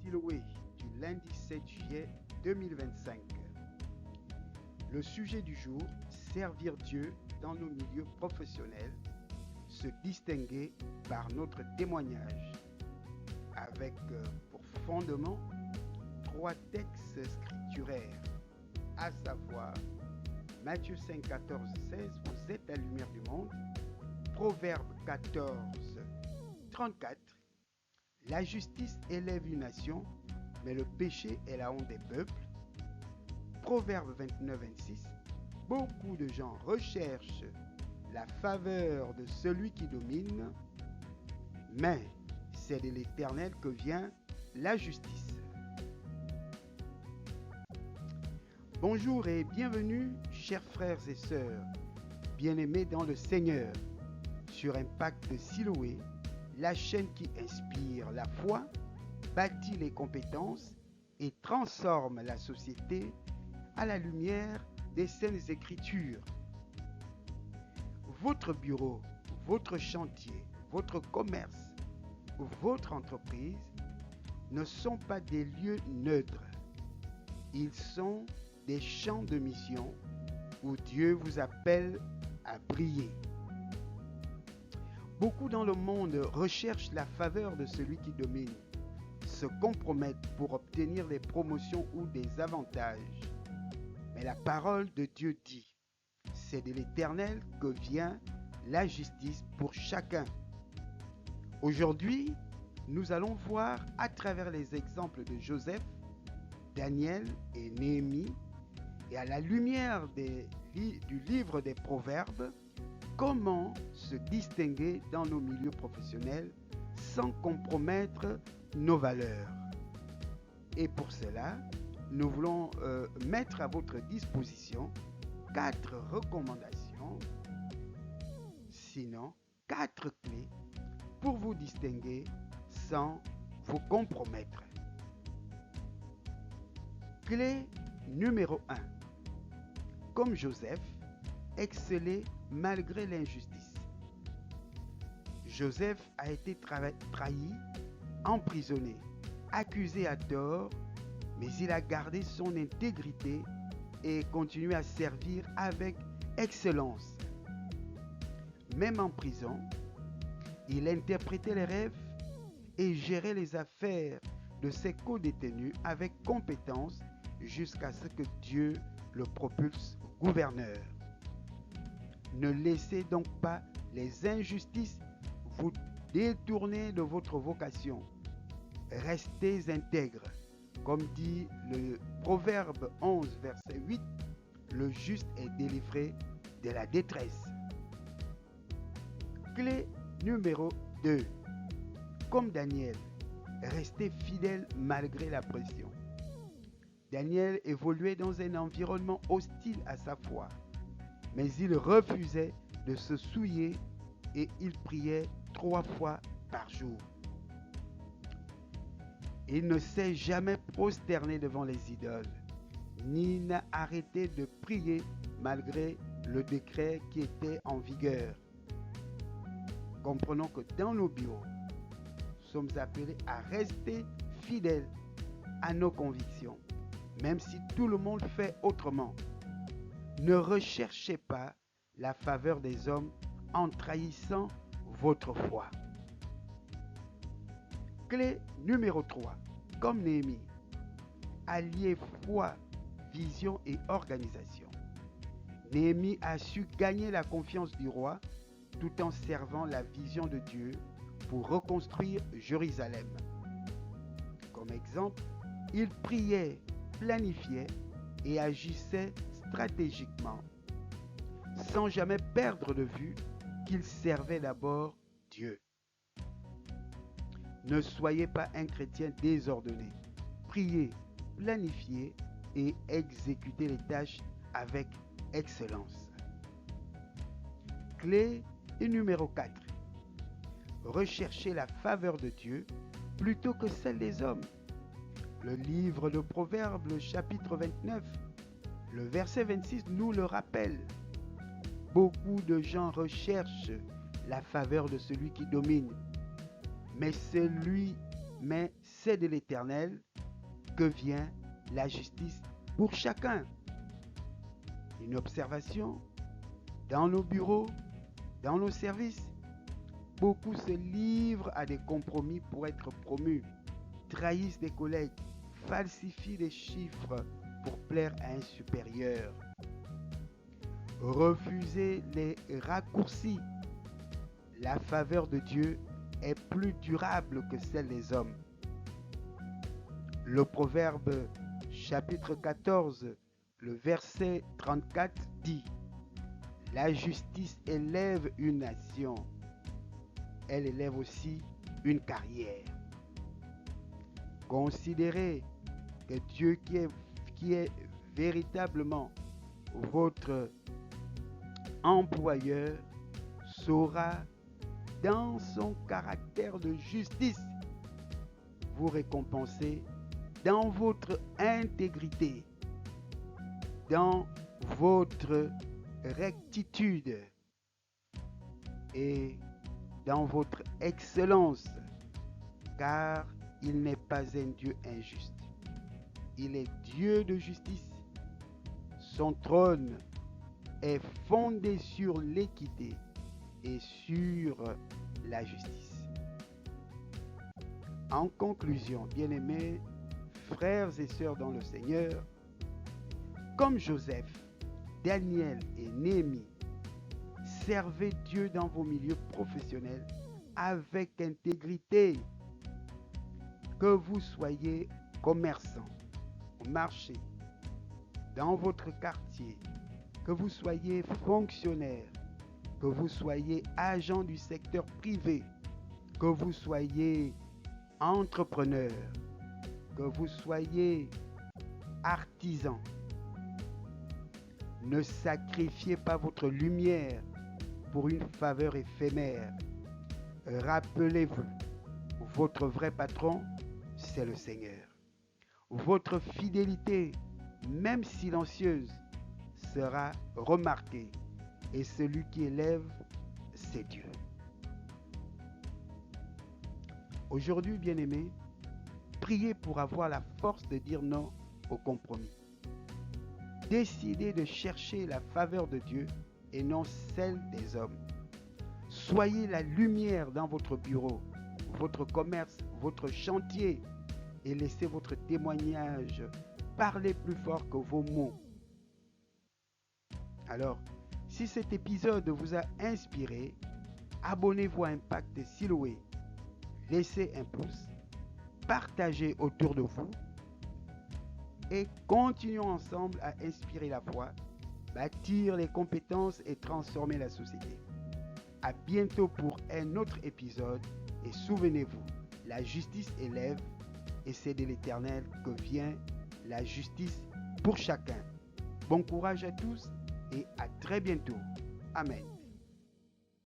Siloé du lundi 7 juillet 2025. Le sujet du jour, servir Dieu dans nos milieux professionnels, se distinguer par notre témoignage, avec pour fondement 3 textes scripturaires, à savoir Matthieu 5, 14, 16, vous êtes la lumière du monde, Proverbe 14, 34, la justice élève une nation, mais le péché est la honte des peuples. Proverbe 29, 26, beaucoup de gens recherchent la faveur de celui qui domine, mais c'est de l'Éternel que vient la justice. Bonjour et bienvenue, chers frères et sœurs, bien-aimés dans le Seigneur, sur Impact Siloé, la chaîne qui inspire la foi, bâtit les compétences et transforme la société à la lumière des Saintes Écritures. Votre bureau, votre chantier, votre commerce, votre entreprise ne sont pas des lieux neutres. Ils sont des champs de mission où Dieu vous appelle à briller. Beaucoup dans le monde recherchent la faveur de celui qui domine, se compromettent pour obtenir des promotions ou des avantages. Mais la parole de Dieu dit, c'est de l'Éternel que vient la justice pour chacun. Aujourd'hui, nous allons voir à travers les exemples de Joseph, Daniel et Néhémie, et à la lumière du livre des Proverbes, comment se distinguer dans nos milieux professionnels sans compromettre nos valeurs. Et pour cela, nous voulons mettre à votre disposition 4 recommandations, sinon 4 clés pour vous distinguer sans vous compromettre. Clé numéro 1. Comme Joseph, exceller malgré l'injustice. Joseph a été trahi, emprisonné, accusé à tort, mais il a gardé son intégrité et continué à servir avec excellence. Même en prison, il interprétait les rêves et gérait les affaires de ses co-détenus avec compétence jusqu'à ce que Dieu le propulse gouverneur. Ne laissez donc pas les injustices vous détourner de votre vocation. Restez intègres. Comme dit le Proverbe 11, verset 8, le juste est délivré de la détresse. Clé numéro 2. Comme Daniel, restez fidèle malgré la pression. Daniel évoluait dans un environnement hostile à sa foi, mais il refusait de se souiller et il priait 3 fois par jour. Il ne s'est jamais prosterné devant les idoles, ni n'a arrêté de prier malgré le décret qui était en vigueur. Comprenons que dans nos bureaux, nous sommes appelés à rester fidèles à nos convictions, même si tout le monde fait autrement. Ne recherchez pas la faveur des hommes en trahissant votre foi. Clé numéro 3. Comme Néhémie, alliez foi, vision et organisation. Néhémie a su gagner la confiance du roi tout en servant la vision de Dieu pour reconstruire Jérusalem. Comme exemple, il priait, planifiait et agissait stratégiquement, sans jamais perdre de vue qu'il servait d'abord Dieu. Ne soyez pas un chrétien désordonné. Priez, planifiez et exécutez les tâches avec excellence. Clé numéro 4. Recherchez la faveur de Dieu plutôt que celle des hommes. Le livre de Proverbes, le chapitre 29, le verset 26 nous le rappelle. Beaucoup de gens recherchent la faveur de celui qui domine, mais c'est de l'Éternel que vient la justice pour chacun. Une observation, dans nos bureaux, dans nos services, beaucoup se livrent à des compromis pour être promus, trahissent des collègues, falsifient des chiffres pour plaire à un supérieur. Refusez les raccourcis. La faveur de Dieu est plus durable que celle des hommes. Le Proverbe chapitre 14, le verset 34 dit: la justice élève une nation, elle élève aussi une carrière. Considérez que Dieu qui est véritablement votre employeur saura, dans son caractère de justice, vous récompenser dans votre intégrité, dans votre rectitude et dans votre excellence, car il n'est pas un Dieu injuste. Il est Dieu de justice. Son trône est fondé sur l'équité et sur la justice. En conclusion, bien-aimés, frères et sœurs dans le Seigneur, comme Joseph, Daniel et Néhémie, servez Dieu dans vos milieux professionnels avec intégrité. Que vous soyez commerçant au marché, dans votre quartier, que vous soyez fonctionnaire, que vous soyez agent du secteur privé, que vous soyez entrepreneur, que vous soyez artisan, ne sacrifiez pas votre lumière pour une faveur éphémère. Rappelez-vous, votre vrai patron, c'est le Seigneur. Votre fidélité, même silencieuse, sera remarquée. Et celui qui élève, c'est Dieu. Aujourd'hui, bien-aimés, priez pour avoir la force de dire non au compromis. Décidez de chercher la faveur de Dieu et non celle des hommes. Soyez la lumière dans votre bureau, votre commerce, votre chantier et laissez votre témoignage parler plus fort que vos mots. Alors, si cet épisode vous a inspiré, abonnez-vous à Impact Siloé, laissez un pouce, partagez autour de vous et continuons ensemble à inspirer la foi, bâtir les compétences et transformer la société. À bientôt pour un autre épisode et souvenez-vous, la justice élève et c'est de l'Éternel que vient la justice pour chacun. Bon courage à tous et à très bientôt. Amen.